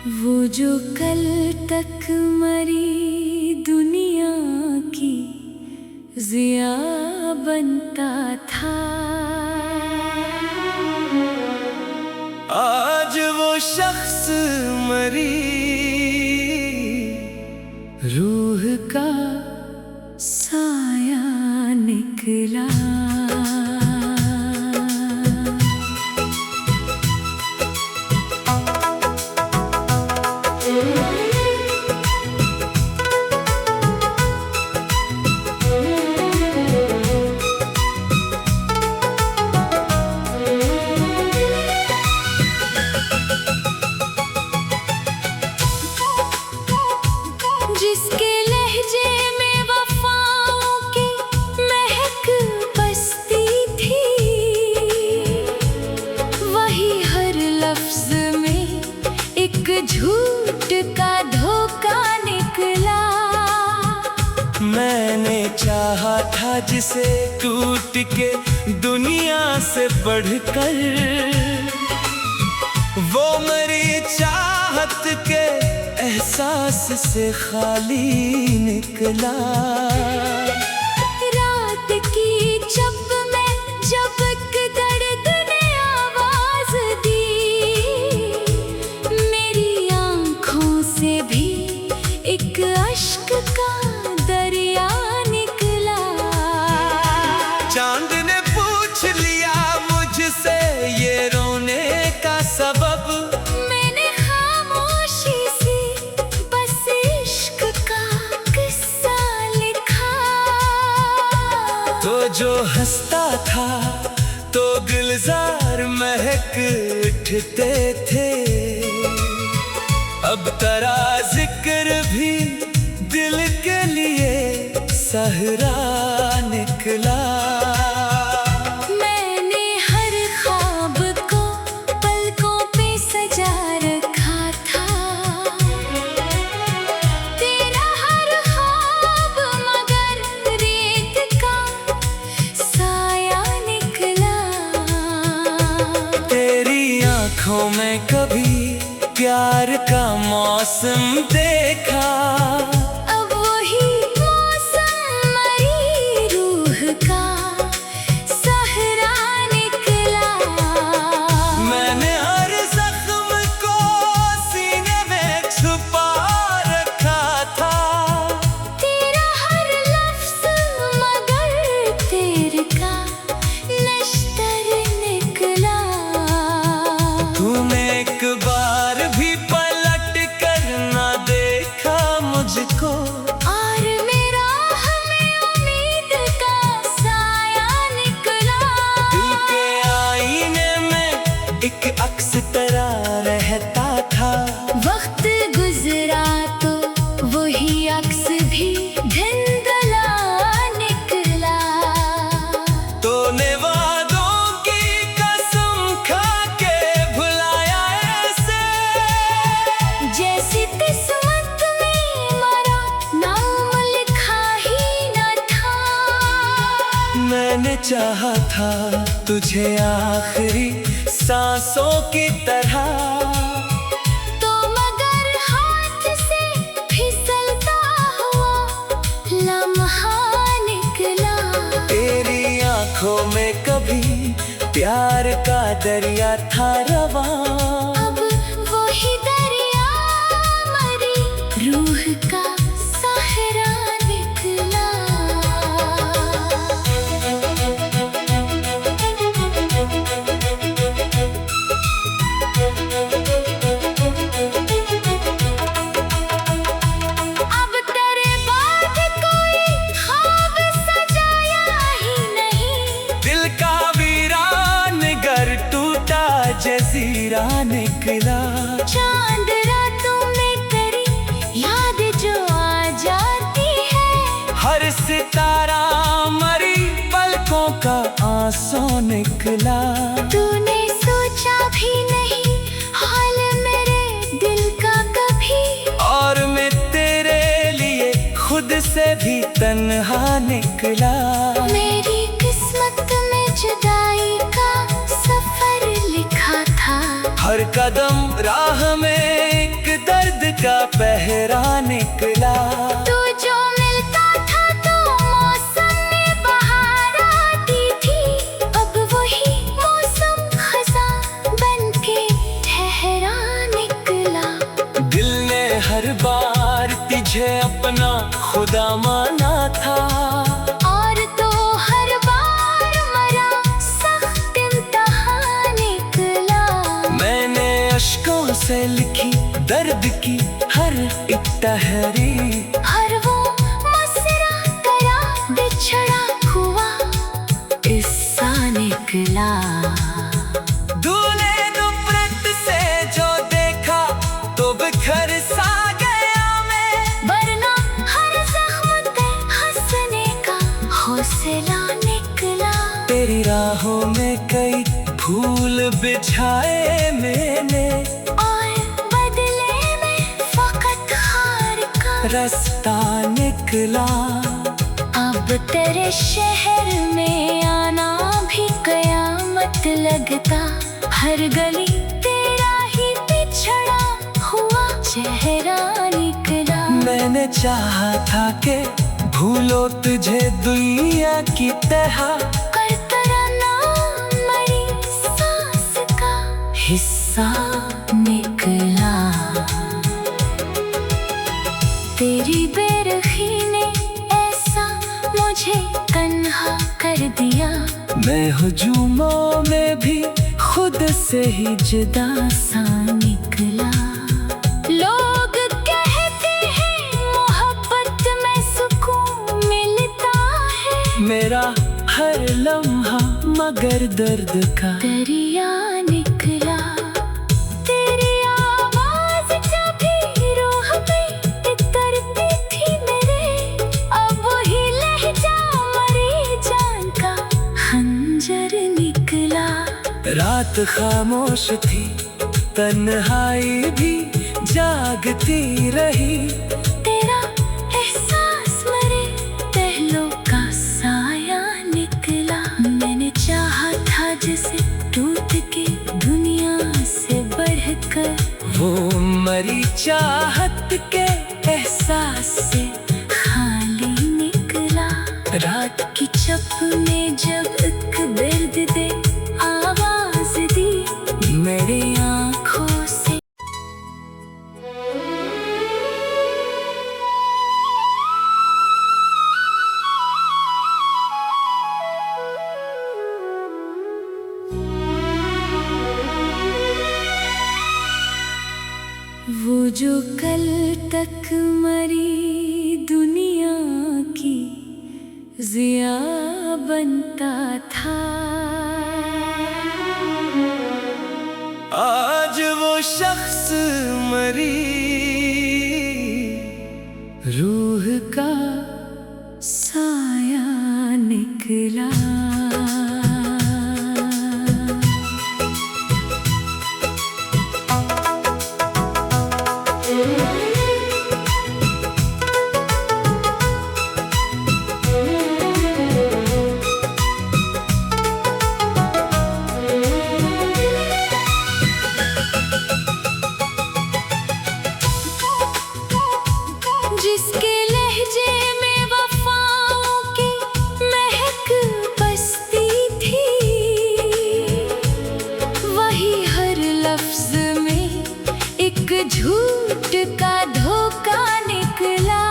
वो जो कल तक मरी दुनिया की जिया बनता था, आज वो शख्स मरी रूह का साया निकला। जिसके लहजे में वफाओं की महक बसती थी, वही हर लफ्ज में एक झूठ का धोखा निकला। मैंने चाहा था जिसे टूट के दुनिया से बढ़कर, वो मेरी चाहत के एहसास से खाली निकला। रात की चप में जब दर्द ने आवाज दी, मेरी आंखों से भी एक अश्क का दरिया निकला। चांद ने पूछ लिया मुझसे ये रोने का सबब, मैंने खामोशी से बस इश्क का किस्सा लिखा। तो जो हंसता था तो गुलजार महक उठते थे, अब तेरा जिक्र भी दिल के लिए सहरा निकला। मैंने हर ख्वाब को पलकों पे सजा रखा था, तेरा हर ख्वाब मगर रेत का साया निकला। तेरी आंखों में कभी प्यार का मौसम देखा, अब वही मौसम मरी रूह का सहरा निकला। मैंने हर जख्म को सीने में छुपा रखा था, तेरा हर लफ्ज मगर तेरे का नश्तर निकला। तूने एक बार भी पलट कर ना देखा मुझको, और मेरा हमें उम्मीद का साया निकला। दिल के आईने में एक अक्स तेरा रहता था, वक्त गुजरा तो वही अक्स भी धुंधला निकला। तूने वादों की कसम खा के भुलाया ऐसे, जैसी किस्मत में मरा नाम लिखा ही न था। मैंने चाहा था तुझे आखिरी सांसों की तरह, तो मगर हाथ से फिसलता हुआ लम्हा निकला। तेरी आंखों में कभी प्यार का दरिया था रवां, अब वही दरिया मरी रूह का सहरा निकला। अब तेरे बाद कोई ख्वाब सजाया ही नहीं, दिल का वीरान घर टूटा जजीरा निकला। चांद रातों में तेरी याद जो आ जाती है, हर सितारा मरी पलकों का आंसू निकला। तूने सोचा भी नहीं हाल मेरे दिल का कभी, और मैं तेरे लिए खुद से भी तन्हा निकला। मेरी किस्मत में जुदाई का सफर लिखा था, हर कदम राह में एक दर्द का पहरा निकला। तू जो मिलता था तो मौसम में बहार आती थी, अब वही मौसम खज़ां बन के ठहरा निकला। दिल ने हर बार तुझे अपना खुदा माना था, और तो हर बार मरा सख्त इम्तिहान निकला। मैंने अश्कों से लिखी दर्द की हर एक तहरीर, हर वो मसरा तेरा बिछड़ा हुआ किस्सा निकला। दूल्हे नुफरत से जो देखा तो बिखर सा गया मैं, वरना हर जख्म पे हंसने का हौसला निकला। तेरी राहों में कई फूल बिछाए मैंने, और बदले में फकत हार का रास्ता निकला। अब तेरे शहर में आना भी कयामत लगता, हर गली तेरा ही बिछड़ा हुआ चेहरा निकला। मैंने चाहा था कि भूलो तुझे दुनिया की तरह, कर तरन्ना मरी सांस का हिस्सा निकला। तेरी बेरखी ने ऐसा मुझे तन्हा कर दिया, मैं हुजूमों में भी खुद से ही जुदा सा निकला। लोग कहते हैं मोहब्बत में सुकून मिलता है, मेरा हर लम्हा मगर दर्द का दरिया निकला। तेरी आवाज जब भी रूह में उतरती थी मेरे, अब वही लहजा मरी जान का खंजर निकला। रात खामोश थी, तन्हाई भी जागती रही, तेरा एहसास मरे पहलों का साया निकला। मैंने चाहा था जिसे टूट के दुनिया से बढ़कर, वो मरी चाहत के एहसास से खाली निकला। रात की चप ने जब एक दर्द दे आवाज दी, मेरी आंखों से वो जो कल तक मरी दुनिया की जिया बनता था, आज वो शख्स मरी रूह का साया निकला। जिसके लहजे में वफाओं की महक बसती थी, वही हर लफ्ज में एक झूठ का धोखा निकला।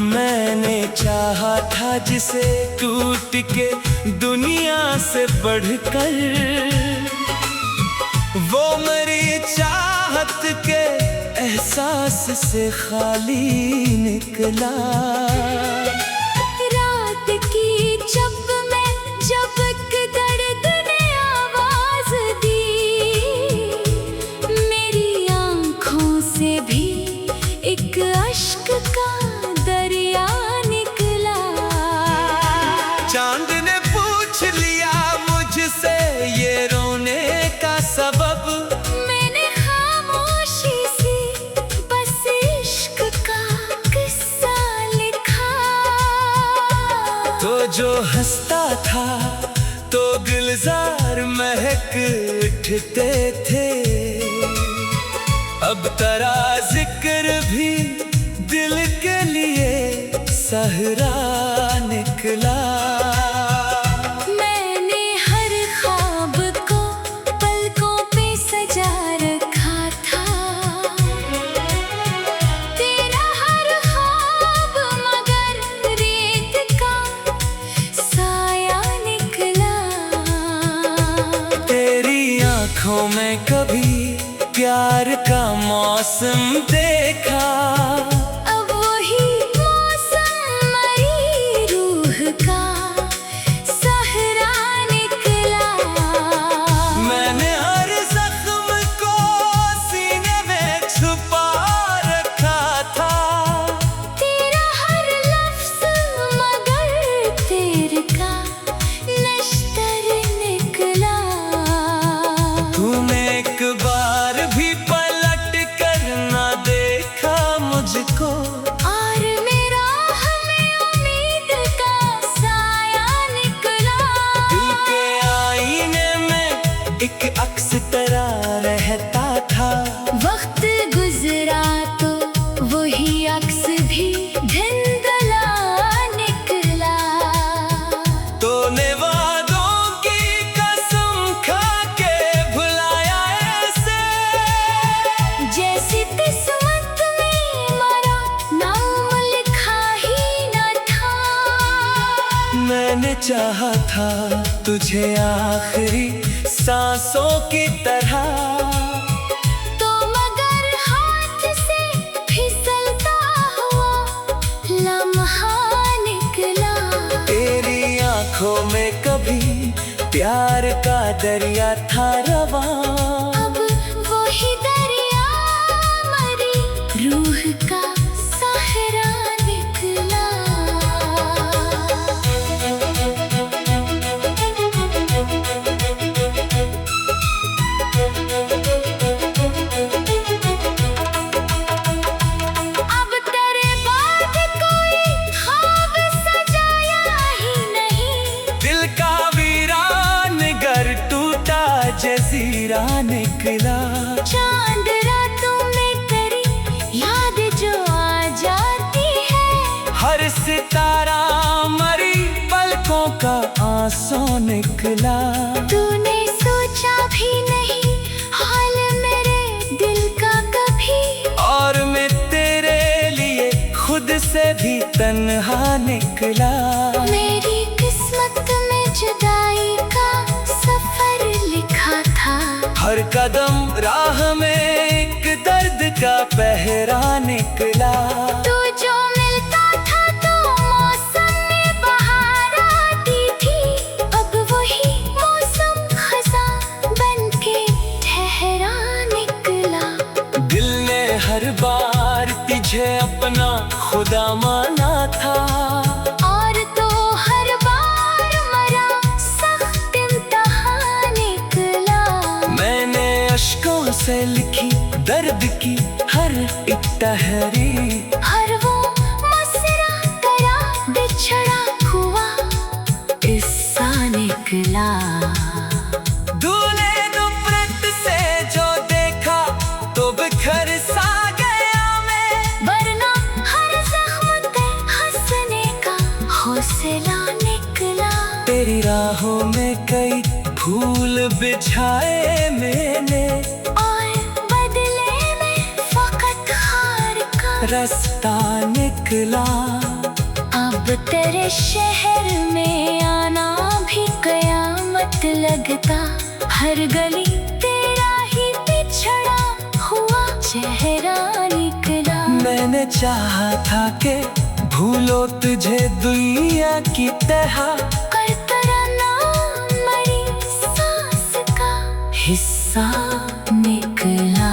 मैंने चाहा था जिसे टूट के दुनिया से बढ़कर, वो मेरी चाहत के एहसास से खाली निकला। रात की चप में जब एक दर्द ने आवाज दी, मेरी आंखों से भी एक अश्क का दरिया निकला। चांद ने पूछ लिया मुझसे ये रोने का सबब, मैंने खामोशी से बस इश्क का किस्सा लिखा। तो जो हंसता था तो गुलजार महक उठते थे, अब तेरा जिक्र भी दिल के लिए सहरा निकला। मैंने हर ख्वाब को पलकों पे सजा रखा था, तेरा हर ख्वाब मगर रेत का साया निकला। तेरी आंखों में कभी प्यार का मौसम देखा, अब वही मौसम मरी रूह का सहरा निकला। मैंने हर जख्म को सीने में छुपा रखा था, तेरा हर लफ्ज़ मगर तेरे का नश्तर निकला। तूने एक बार भी पलट कर ना देखा मुझको, और मेरा हमें उम्मीद का साया निकला। दिल के आईने में एक अक्स तेरा रहता था। वक्त गुजरा तो वही अक्स भी धुंधला निकला। तूने वादों की कसम खा के भुलाया ऐसे, जैसे किस्मत में मरा नाम लिखा ही न था। मैंने चाहा था तुझे आखिरी सांसों की तरह, तो मगर हाथ से फिसलता हुआ लम्हा निकला। तेरी आंखों में कभी प्यार का दरिया था रवां, अब वही दरिया मरी रूह का सहरा निकला। अब तेरे बाद कोई ख्वाब सजाया ही नहीं, दिल का वीरान घर टूटा जजीरा निकला। चांद रातों में तेरी याद जो आ जाती है, हर सितारा मरी पलकों का आंसू निकला। तूने सोचा भी नहीं हाल मेरे दिल का कभी, और मैं तेरे लिए खुद से भी तन्हा निकला। मेरी किस्मत में जुदाई का सफर लिखा था, हर कदम राह में एक दर्द का पहरा निकला। तू जो मिलता था तो मौसम में बहार आती थी, अब वही मौसम खज़ां बन के ठहरा निकला। दिल ने हर बार तुझे अपना खुदा माना था, और तो हर बार मरा सख्त इम्तिहान निकला। मैंने अश्कों से लिखी दर्द की हर एक तहरीर, हर वो मसरा तेरा बिछड़ा हुआ किस्सा निकला। दूल्हे नुफरत से जो देखा तो बिखर सा गया मैं, वरना हर जख्म पे हंसने का हौसला निकला। तेरी राहों में कई फूल बिछाए मैंने, और बदले में फकत हार का रास्ता निकला। अब तेरे शहर में आना भी कयामत लगता, हर गली तेरा ही बिछड़ा हुआ चेहरा निकला। मैंने चाहा था कि भूलो तुझे दुनिया की तरह, कर तेरा नाम मरी सांस का हिस्सा निकला।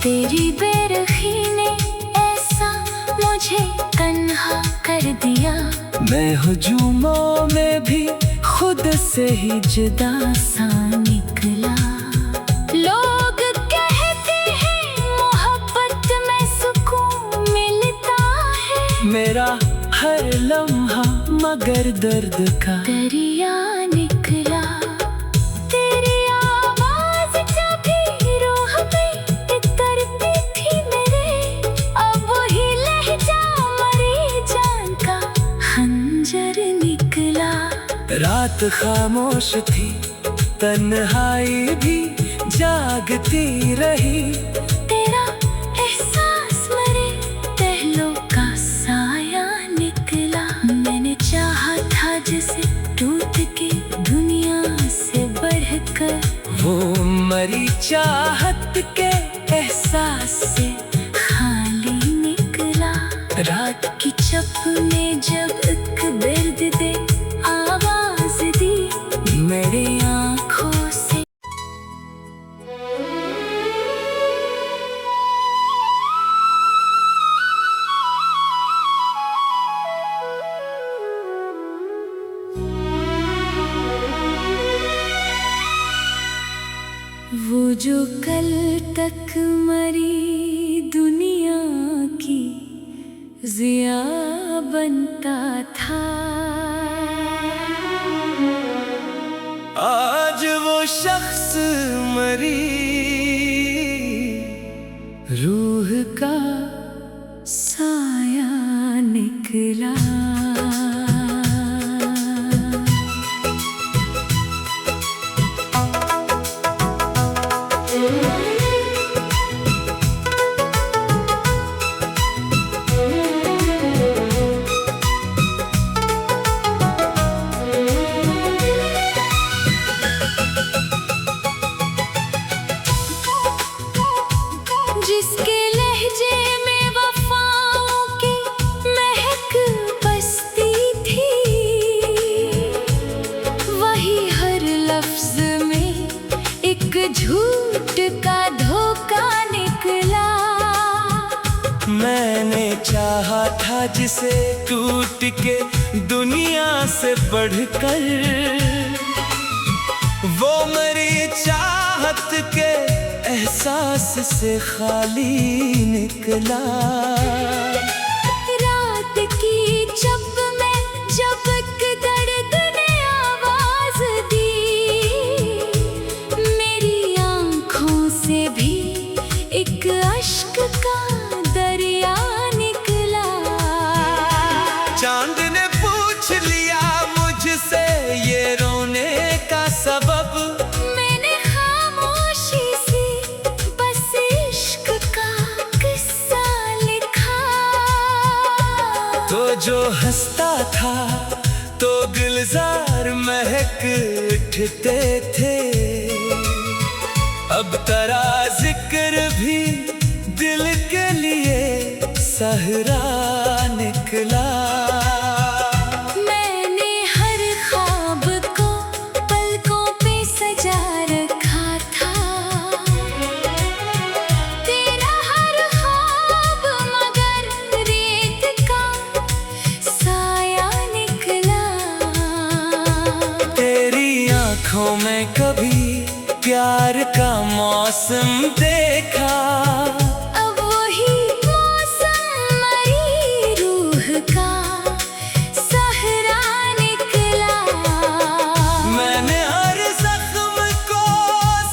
तेरी बेरखी ने ऐसा मुझे तन्हा कर दिया, मैं हुजूमों में भी खुद से ही जुदा सा निकला। लोग कहते हैं मोहब्बत में सुकून मिलता है, मेरा हर लम्हा मगर दर्द का दरिया निकला। तेरी आवाज जब भी चाहत खामोश थी, तन्हाई भी जागती रही। तेरा एहसास मरे पहलों का साया निकला। मैंने चाहा था जिसे टूट के दुनिया से बढ़कर, वो मरी चाहत के एहसास से खाली निकला। रात की चप ने जब एक बिर्द दे आवाज दी मेरी आंखों से। वो जो कल तक मरी दुनिया की जिया बनता था, आज वो शख्स मरी रूह का साया निकला। जिसके लहजे में वफाओं की महक बसती थी, वही हर लफ्ज में एक झूठ का धोखा निकला। मैंने चाहा था जिसे टूट के दुनिया से बढ़कर, वो मेरी चाहत के एहसास से खाली निकला। रात की चप में जब एक दर्द ने आवाज दी, मेरी आंखों से भी एक अश्क का दरिया निकला। चांद ने पूछ लिया मुझसे ये रोने का सबब, मैंने खामोशी से बस इश्क का किस्सा लिखा। तो जो हंसता था तो गुलजार महक उठते थे, अब तेरा जिक्र भी दिल के लिए सहरा निकला। मैंने हर ख्वाब को पलकों पे सजा रखा था, तेरा हर ख्वाब मगर रेत का साया निकला। तेरी आंखों में कभी प्यार का मौसम देखा, अब वही मौसम मरी रूह का सहरा निकला। मैंने हर जख्म को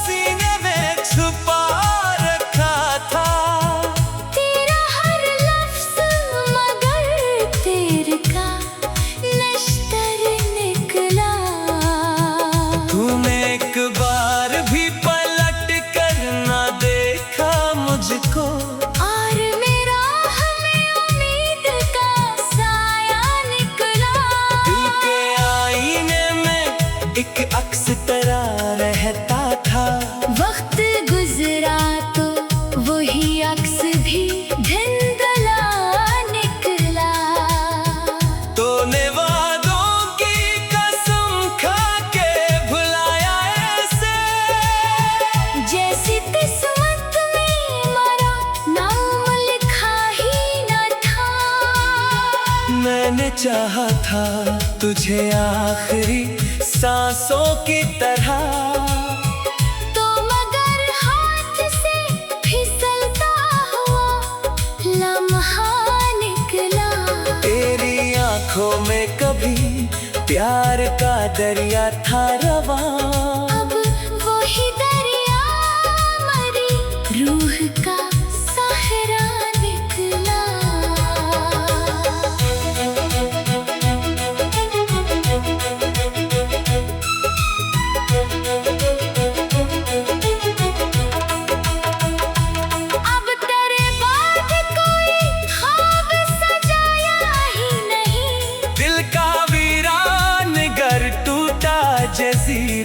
सीने में छुपा रखा था, तेरा हर लफ्ज मगर तेरे का नश्तर निकला। तूने एक बार भी पलट कर ना देखा मुझको, और मेरा हमें उम्मीद का साया निकला। दिल के आईने में एक अक्स तेरा रहता था। वक्त गुजरा तो वही अक्स भी धुंधला निकला। तूने वादों की कसम खा के भुलाया ऐसे, जैसे किस्मत में मरा नाम लिखा ही न था। मैंने चाहा था तुझे आखिरी सांसों की तरह, तो मगर हाथ से फिसलता हुआ लम्हा निकला। तेरी आंखों में कभी प्यार का दरिया था रवां, अब वही दरिया मरी रूह का सहरा निकला।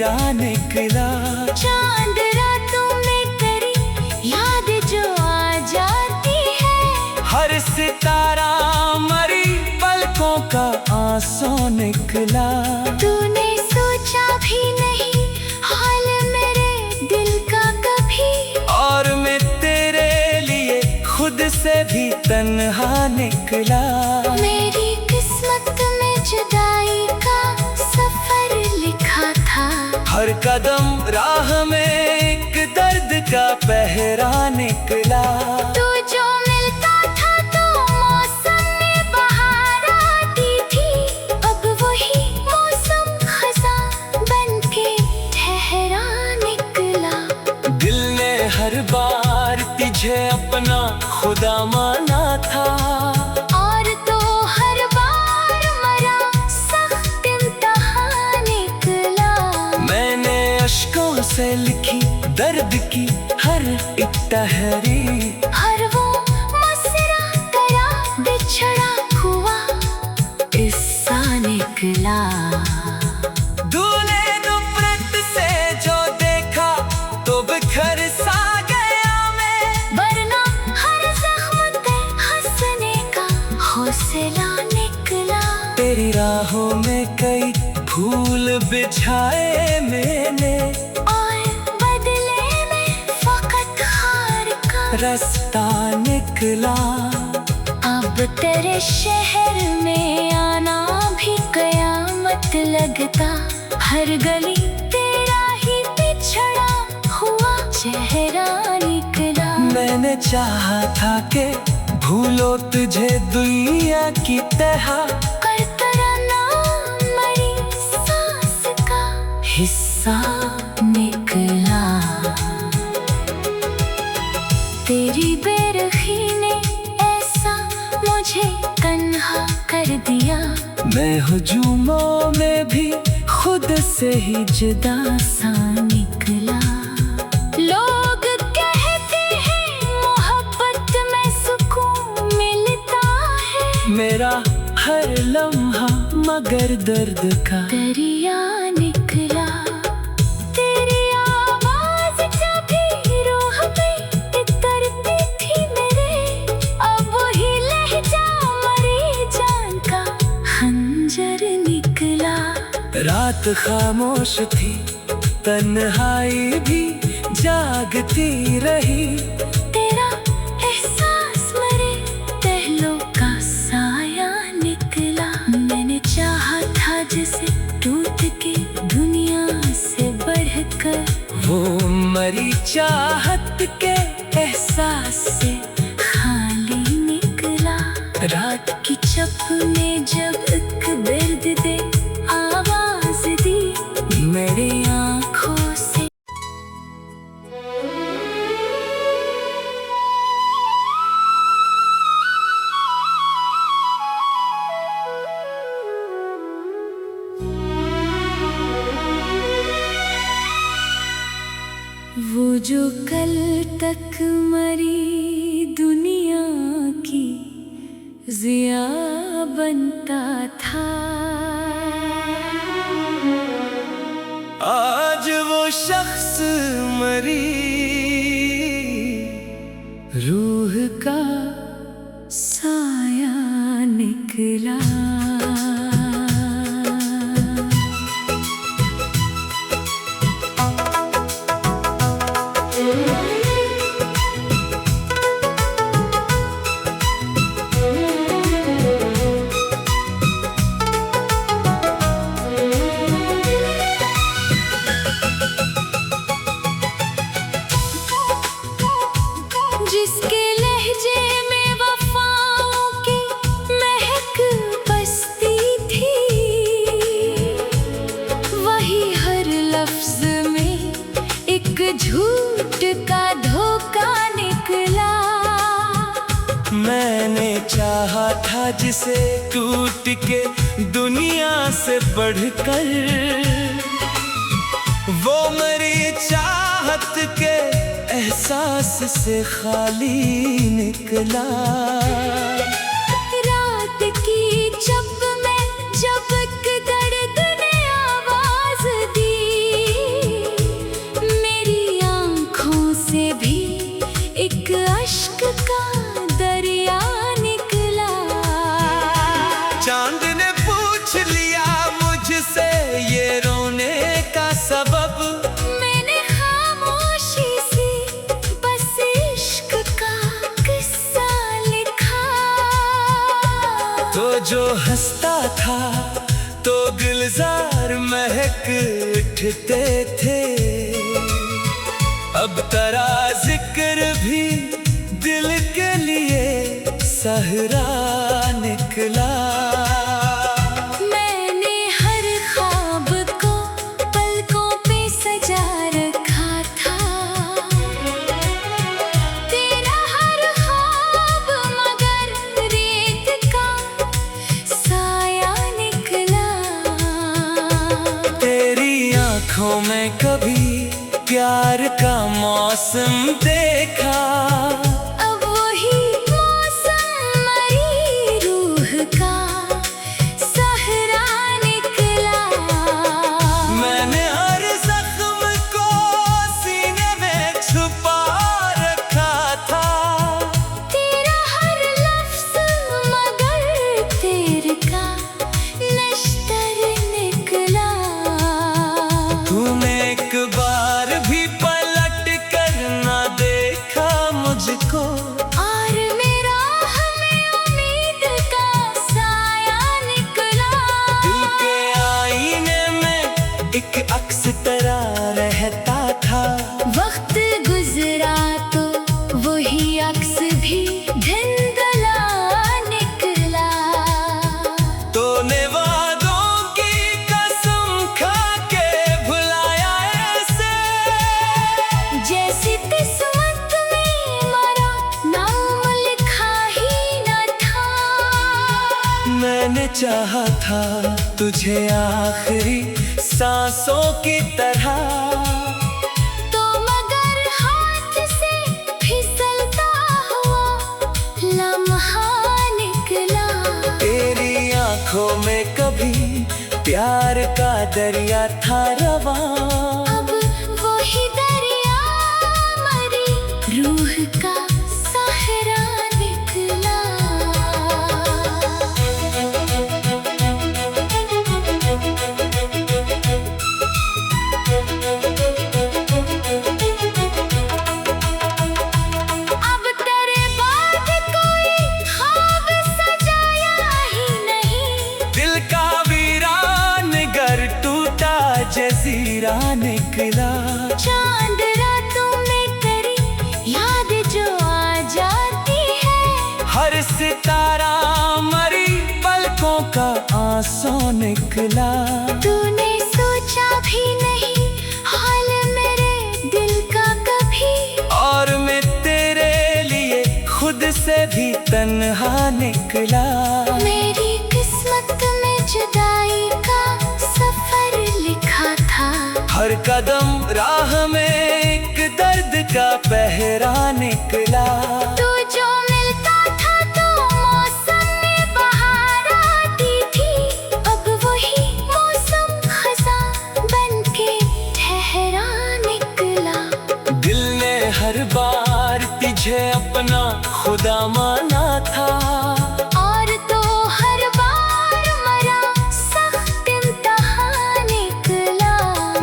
अंधेरा निकला। चांद रातों में तेरी याद जो आ जाती है। हर सितारा मरी पलकों का आंसू निकला। तूने सोचा भी नहीं हाल मेरे दिल का कभी। और मैं तेरे लिए खुद से भी तन्हा निकला। मेरी किस्मत में जुदाई का सफर लिखा था। हर कदम राह में एक दर्द का पहरा निकला। तू जो मिलता था तो मौसम में बहार आती थी। अब वही मौसम खज़ां बनके ठहरा निकला। दिल ने हर बार तुझे अपना खुदा माना था। और तो हर बार मरा सख्त इम्तिहान निकला। मैंने अश्कों से लिखी दर्द की हर एक तहरीर। हर वो मसरा तेरा बिछड़ा हुआ किस्सा निकला। दूल्हे नफरत से जो देखा तो बिखर सा गया मैं। वरना हर जख्म पे हंसने का हौसला निकला। तेरी राहों में कई फूल बिछाए मैंने। और बदले में फकत हार का रास्ता निकला। अब तेरे शहर में आना भी कयामत लगता। हर गली तेरा ही बिछड़ा हुआ चेहरा निकला। मैंने चाहा था कि भूलो तुझे दुनिया की तरह। कर तराना मरी सांस का हिस्सा निकला। तेरी बेरखी ने ऐसा मुझे तन्हा कर दिया। मैं हुजूमों में भी खुद से ही जुदा सा निकला। लोग कहते हैं मोहब्बत में सुकून मिलता है। मेरा हर लम्हा मगर दर्द का दरिया निकला। तेरी आवाज जब भी रूह में इतरती थी मेरे। अब वही लहजा मरी जान का खंजर निकला। रात खामोश थी तन्हाई भी जागती रही। तेरा एहसास मरे पहलों का साया निकला। मैंने चाहा था जिसे टूट के दुनिया से बढ़कर। वो मरी चाहत के एहसास से खाली निकला। रात की चप में जब एक बिर्द दे आवाज दी मेरी आँखों से। वो जो कल तक मरी दुनिया की जिया बनता था। आज वो शख्स मरी रूह का साया निकला। जिसके लहजे में वफाओं की महक बसती थी। वही हर लफ्ज में एक झूठ का धोखा निकला। मैंने चाहा था जिसे टूट के दुनिया से बढ़कर। वो मेरी चाहत के एहसास से खाली निकला। रात की चप में जब एक दर्द ने आवाज दी जो हंसता था तो गुलजार महक उठते थे। अब तेरा जिक्र भी दिल के लिए सहरा निकला। मैंने हर ख्वाब को पलकों पे सजा रखा था, तेरा हर ख्वाब मगर रेत का साया निकला। तेरी आंखों में कभी प्यार का मौसम देखा, अब वही मौसम मरी रूह का सहरा निकला। मैंने हर जख्म को सीने में छुपा रखा था, तेरा हर लफ्ज़ मगर तेरे का नश्तर निकला। तूने एक बार भी पलट कर ना देखा मुझको, और मेरा हमें उम्मीद का साया निकला। दिल के आईने में एक अक्स तेरा रहता था। वक्त गुजरा तो वही अक्स भी धुंधला निकला। तूने वादों की कसम खा के भुलाया ऐसे, जैसे किस्मत में मरा नाम लिखा ही न था। मैंने चाहा था तुझे आखिरी सांसों की तरह, तो मगर हाथ से फिसलता हुआ लम्हा निकला। तेरी आंखों में कभी प्यार का दरिया था रवां, अब वही दरिया मरी रूह का सहरा निकला। अब तेरे बाद कोई ख्वाब सजाया ही नहीं, दिल का वीरान घर टूटा जजीरा निकला। चांद रातों में तेरी याद जो आ जाती है, हर सितारा मरी पलकों का आंसू निकला। तूने सोचा भी नहीं हाल मेरे दिल का कभी, और मैं तेरे लिए खुद से भी तन्हा निकला। मेरी किस्मत में जुदाई का सफर लिखा था, हर कदम राह में एक दर्द का पहरा निकला। तू जो मिलता था तो मौसम में बहार आती थी, अब वही मौसम खज़ां बन के ठहरा निकला। दिल ने हर बार तुझे अपना खुदा माना था, और तो हर बार मरा सख्त इम्तिहान निकला।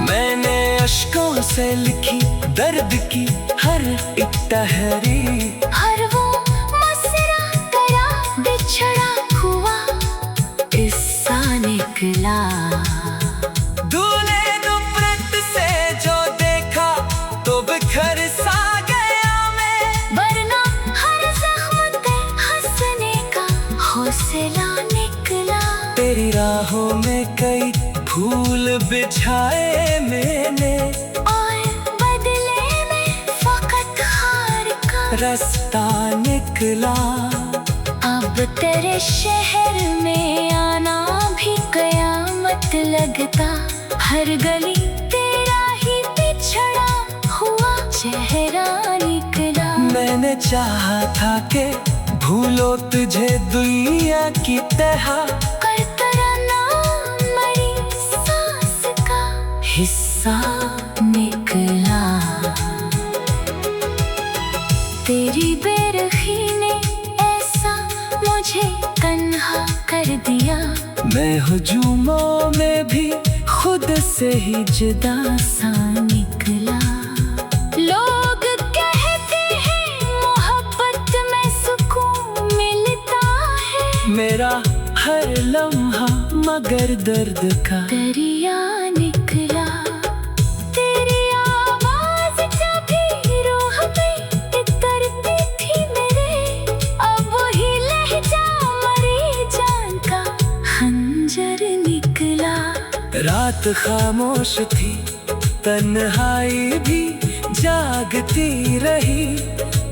मैंने अश्कों से लिखी दर्द की हर एक तहरीर, हर वो मसरा तेरा बिछड़ा हुआ किस्सा निकला। दूल्हे नुपुरत से जो देखा तो बिखर सा गया मैं, वरना हर जख्म पे हंसने का हौसला निकला। तेरी राहों में कई फूल बिछाए मैंने, और बदले में फकत हार का रास्ता निकला। अब तेरे शहर में आना भी कयामत लगता, हर गली तेरा ही बिछड़ा हुआ चेहरा निकला। मैंने चाहा था कि भूलो तुझे दुनिया की तरह, कर तेरा नाम मरी सांस का हिस्सा निकला। तेरी बेरखी ने ऐसा मुझे तन्हा कर दिया, मैं हुजूमों में भी खुद से ही जुदा सा निकला। लोग कहते हैं मोहब्बत में सुकून मिलता है, मेरा हर लम्हा मगर दर्द का दरिया निकला। तेरी आवाज जब भी रूह में उतरती थी मेरे, अब वही लहजा मरी जान का खंजर निकला। रात खामोश थी, तन्हाई भी जागती रही।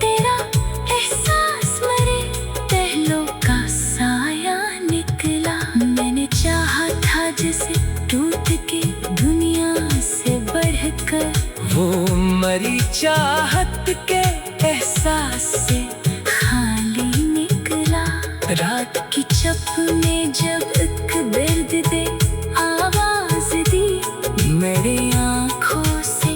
तेरा एहसास मरे पहलों का साया निकला। मैंने चाहा था जिसे टूट के दुनिया से बढ़कर, वो मरी चाहत के एहसास से खाली निकला। रात की चप में जब एक दर्द दे आवाज दी मेरी आँखों से।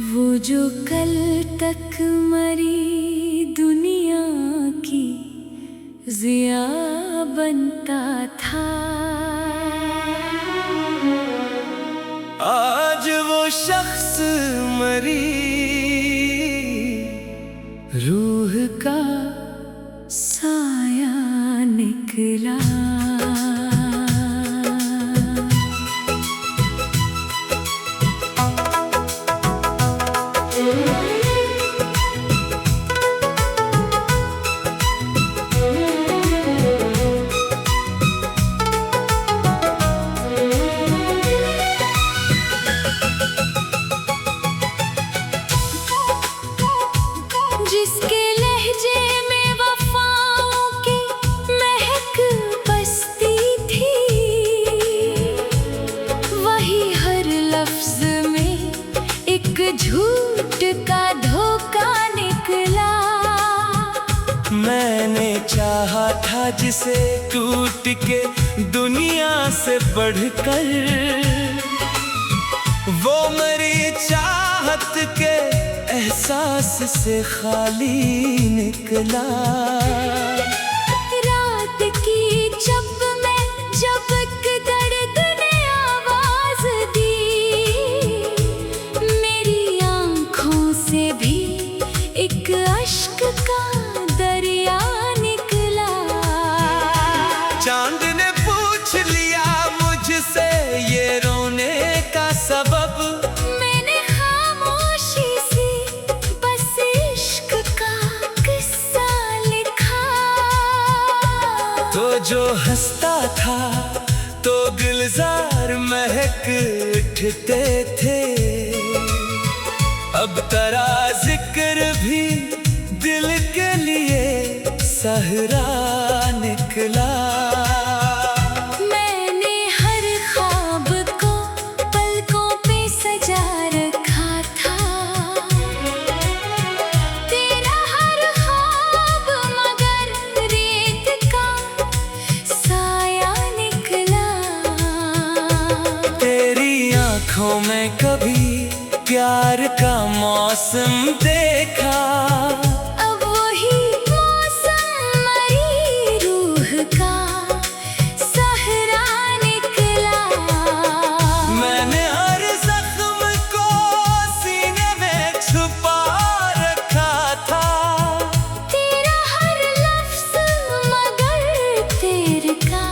वो जो कल तक मरी दुनिया की जिया बनता था, आज वो शख्स मरी रूह का साया निकला। जिसके लहजे में वफाओं की महक बसती थी, वही हर लफ्ज में एक झूठ का धोखा निकला। मैंने चाहा था जिसे टूट के दुनिया से बढ़कर, वो मरी चाहत के एहसास से खाली निकला। रात की चप में जब एक दर्द ने आवाज दी, मेरी आँखों से भी एक अश्क का दरिया निकला। चांद ने पूछ लिया मुझसे ये रोने का सबब, मैंने खामोशी से बस इश्क का किस्सा लिखा। तो जो हंसता था तो गुलजार महक उठते थे, अब तेरा जिक्र भी दिल के लिए सहरा निकला। मैंने हर ख्वाब को पलकों पे सजा रखा था, तेरा हर ख्वाब मगर रेत का साया निकला। तेरी आंखों में कभी प्यार का मौसम देखा, अब वही मौसम मरी रूह का सहरा निकला। मैंने हर जख्म को सीने में छुपा रखा था, तेरा हर लफ्ज मगर तेरे का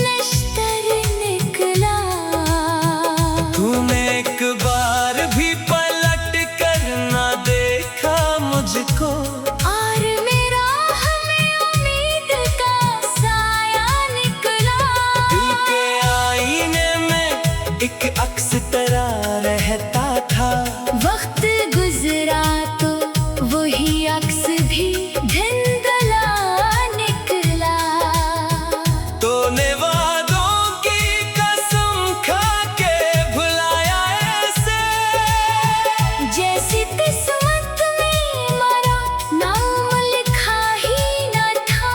नश्तर निकला। तूने एक बार भी पलट कर ना देखा मुझको, और मेरा हमें उम्मीद का साया निकला। दिल के आईने में एक अक्स तेरा रहता था, वक्त गुजरा तो वही अक्स भी धुंधला निकला। तूने वादों की कसम खा के भुलाया ऐसे, जैसी किस्मत में मरा नाम लिखा ही न था।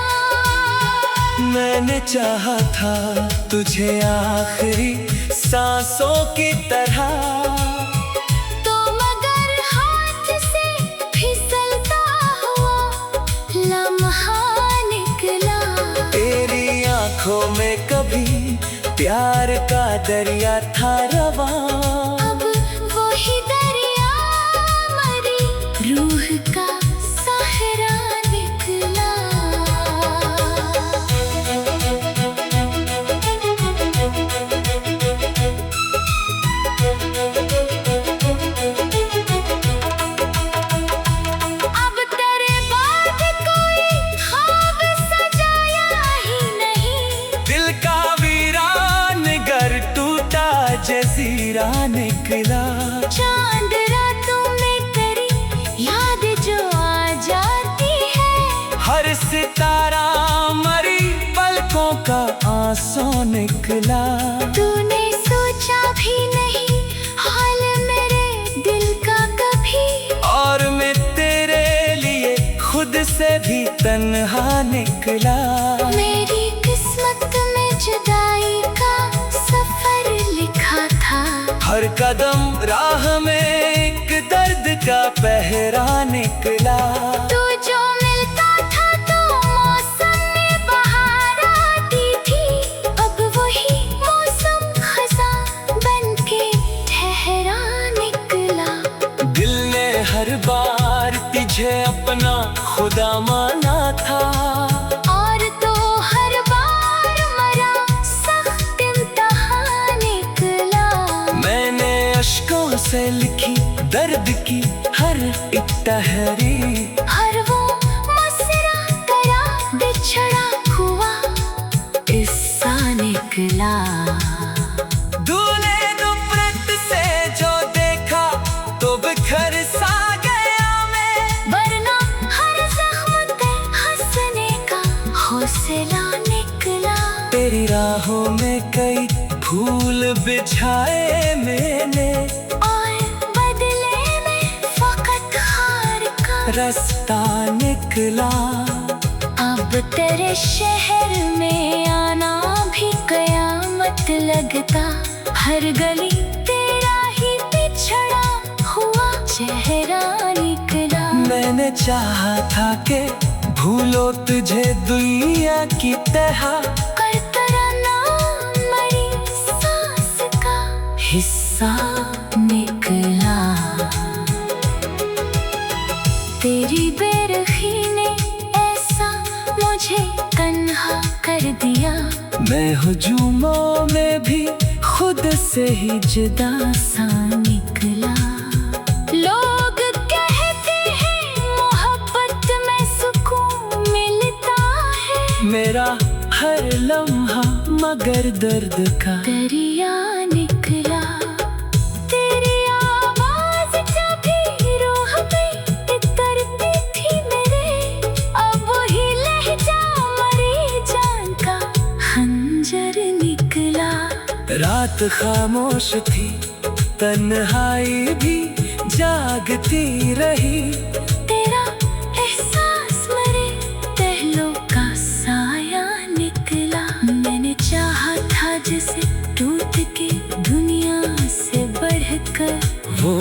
मैंने चाहा था तुझे आखिरी सांसों की तरह, तो मगर हाथ से फिसलता हुआ लम्हा निकला। तेरी प्यार का दरिया था रवां, अब वही दरिया मरी रूह का सहारा निकला। अब तेरे बाद कोई ख्वाब सजाया ही नहीं, दिल का वीरान घर टूटा जजीरा निकला। चांद रातों में तेरी याद जो आ जाती है, हर सितारा मरी पलकों का आंसू निकला। तूने सोचा भी नहीं हाल मेरे दिल का कभी, और मैं तेरे लिए खुद से भी तन्हा निकला। मेरी किस्मत में जुदाई का सफर लिखा था, हर कदम राह में एक दर्द का पहरा निकला। तू जो मिलता था तो मौसम में बहार आती थी, अब वही मौसम खज़ां बन के ठहरा निकला। दिल ने हर बार तुझे अपना खुदा माना था, और तो हर बार मरा सख्त इम्तिहान निकला। मैंने अश्कों से लिखी दर्द की हर एक तहरीर, हर वो मसरा तेरा बिछड़ा हुआ किस्सा निकला। दूल्हे दुपट्टे से जो देखा तो बिखर सा गया मैं, वरना हर जख्म पे हंसने का हौसला निकला। तेरी राहों में कई फूल बिछाए मैंने, और बदले में फकत हार का रास्ता निकला। अब तेरे शहर में आना भी कयामत लगता, हर गली तेरा ही बिछड़ा हुआ चेहरा निकला। मैंने चाहा था कि भूलो तुझे दुनिया की तरह, कर तेरा नाम मरी सांस का हिस्सा निकला। तेरी बेरखी ने ऐसा मुझे तन्हा कर दिया, मैं हुजूमों में भी खुद से ही जुदा सा निकला। लोग कहते हैं मोहब्बत में सुकून मिलता है, मेरा हर लम्हा मगर दर्द का दरिया निकला। तेरी आवाज जब भी रूह में इतरती थी मेरे, अब वही लहजा मरी जान का खंजर निकला। रात खामोश थी, तन्हाई भी जागती रही, तेरा एहसास मेरे पहलों का साया निकला। मैंने चाहा था जिसे टूट के दुनिया से बढ़कर, वो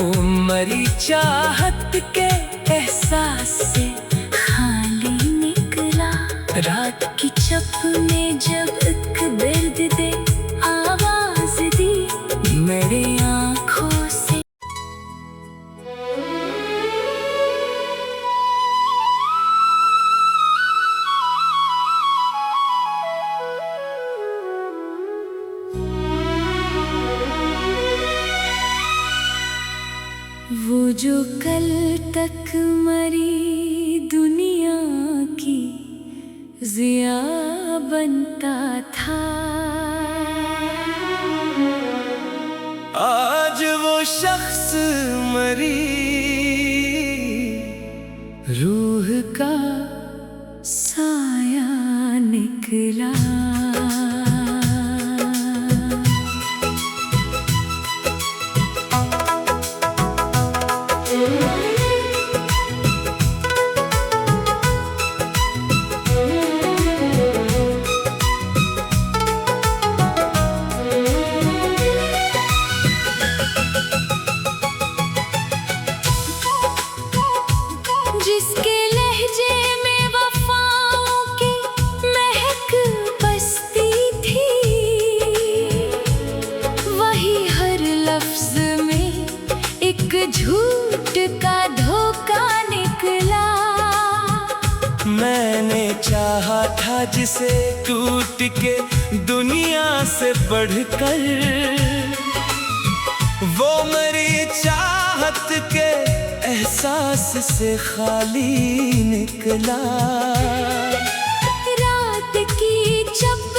मरी चाहत के एहसास से खाली निकला। रात की चप में जब एक दर्द दे आवाज दी, मेरी आँखों से वो जो कल तक मरी दुनिया की जिया बनता था, आज वो शख्स मरी रूह का साया निकला। जिसके लहजे था जिसे टूट के दुनिया से बढ़कर, वो मेरी चाहत के एहसास से खाली निकला। रात की जब